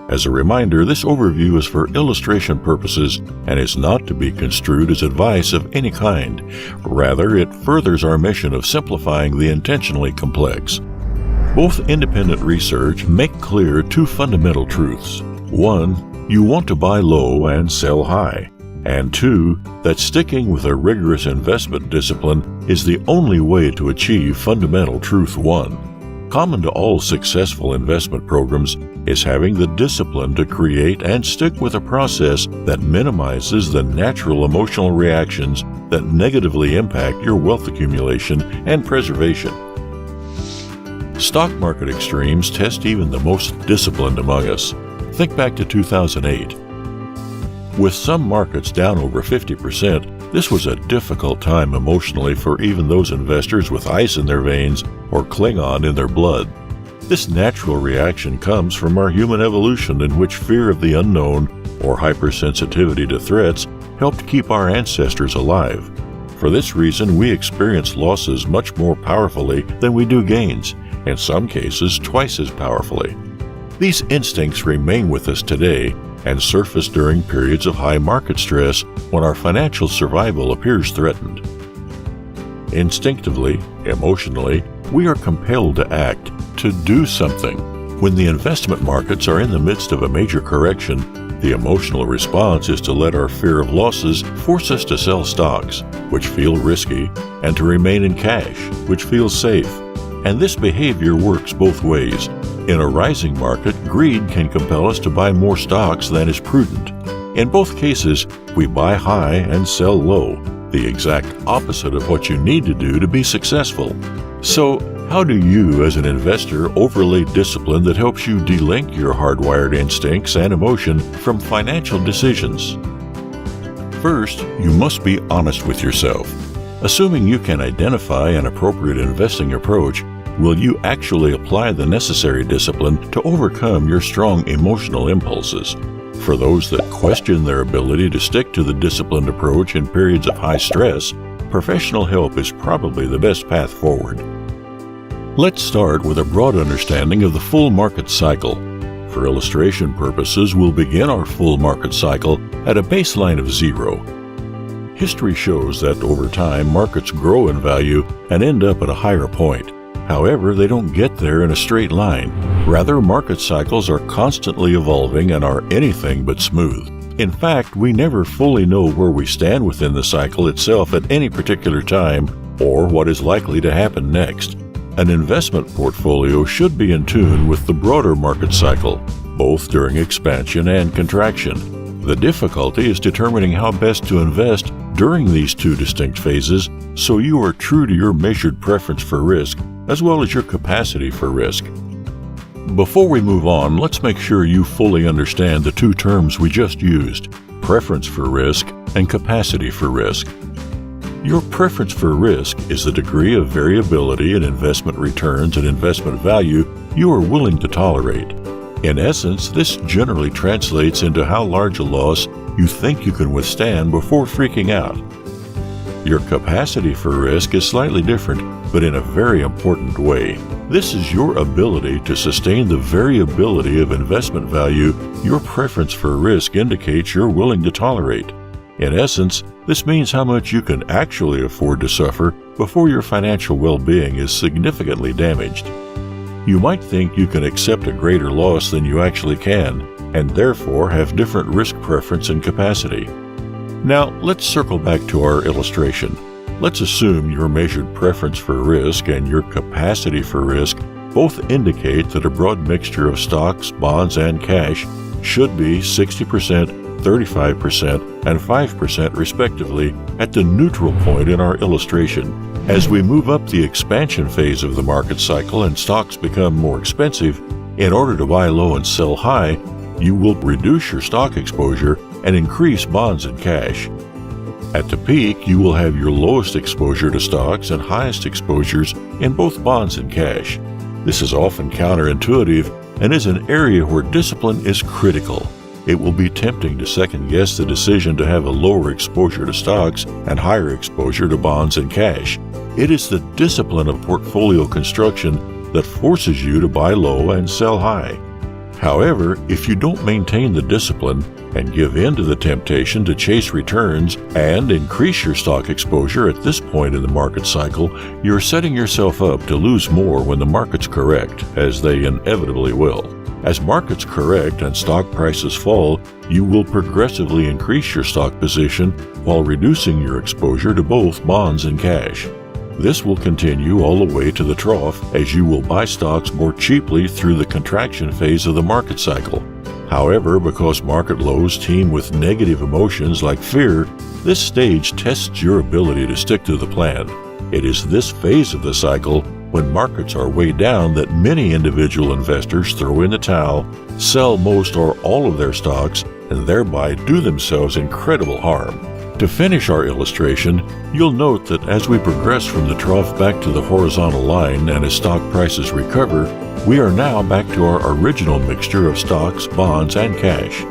As a reminder, this overview is for illustration purposes and is not to be construed as advice of any kind. Rather, it furthers our mission of simplifying the intentionally complex. Both independent research make clear two fundamental truths. One, you want to buy low and sell high. And two, that sticking with a rigorous investment discipline is the only way to achieve fundamental truth one. Common to all successful investment programs is having the discipline to create and stick with a process that minimizes the natural emotional reactions that negatively impact your wealth accumulation and preservation. Stock market extremes test even the most disciplined among us. Think back to 2008. With some markets down over 50%, this was a difficult time emotionally for even those investors with ice in their veins or Klingon in their blood. This natural reaction comes from our human evolution, in which fear of the unknown or hypersensitivity to threats helped keep our ancestors alive. For this reason, we experience losses much more powerfully than we do gains, in some cases twice as powerfully. These instincts remain with us today and surface during periods of high market stress when our financial survival appears threatened. Instinctively, emotionally, we are compelled to act, to do something. When the investment markets are in the midst of a major correction, the emotional response is to let our fear of losses force us to sell stocks, which feel risky, and to remain in cash, which feels safe. And this behavior works both ways. In a rising market, greed can compel us to buy more stocks than is prudent. In both cases, we buy high and sell low, the exact opposite of what you need to do to be successful. So, how do you, as an investor, overlay discipline that helps you delink your hardwired instincts and emotion from financial decisions? First, you must be honest with yourself. Assuming you can identify an appropriate investing approach, will you actually apply the necessary discipline to overcome your strong emotional impulses? For those that question their ability to stick to the disciplined approach in periods of high stress, professional help is probably the best path forward. Let's start with a broad understanding of the full market cycle. For illustration purposes, we'll begin our full market cycle at a baseline of 0. History shows that over time, markets grow in value and end up at a higher point. However, they don't get there in a straight line. Rather, market cycles are constantly evolving and are anything but smooth. In fact, we never fully know where we stand within the cycle itself at any particular time or what is likely to happen next. An investment portfolio should be in tune with the broader market cycle, both during expansion and contraction. The difficulty is determining how best to invest during these two distinct phases so you are true to your measured preference for risk as well as your capacity for risk. Before we move on, let's make sure you fully understand the two terms we just used, preference for risk and capacity for risk. Your preference for risk is the degree of variability in investment returns and investment value you are willing to tolerate. In essence, this generally translates into how large a loss you think you can withstand before freaking out. Your capacity for risk is slightly different, but in a very important way. This is your ability to sustain the variability of investment value your preference for risk indicates you're willing to tolerate. In essence, this means how much you can actually afford to suffer before your financial well-being is significantly damaged. You might think you can accept a greater loss than you actually can, and therefore have different risk preference and capacity. Now, let's circle back to our illustration. Let's assume your measured preference for risk and your capacity for risk both indicate that a broad mixture of stocks, bonds, and cash should be 60%, 35%, and 5% respectively at the neutral point in our illustration. As we move up the expansion phase of the market cycle and stocks become more expensive, in order to buy low and sell high, you will reduce your stock exposure and increase bonds and cash. At the peak, you will have your lowest exposure to stocks and highest exposures in both bonds and cash. This is often counterintuitive and is an area where discipline is critical. It will be tempting to second-guess the decision to have a lower exposure to stocks and higher exposure to bonds and cash. It is the discipline of portfolio construction that forces you to buy low and sell high. However, if you don't maintain the discipline and give in to the temptation to chase returns and increase your stock exposure at this point in the market cycle, you're setting yourself up to lose more when the markets correct, as they inevitably will. As markets correct and stock prices fall, you will progressively increase your stock position while reducing your exposure to both bonds and cash. This will continue all the way to the trough, as you will buy stocks more cheaply through the contraction phase of the market cycle. However, because market lows teem with negative emotions like fear, this stage tests your ability to stick to the plan. It is this phase of the cycle, when markets are way down, that many individual investors throw in the towel, sell most or all of their stocks, and thereby do themselves incredible harm. To finish our illustration, you'll note that as we progress from the trough back to the horizontal line and as stock prices recover, we are now back to our original mixture of stocks, bonds, and cash.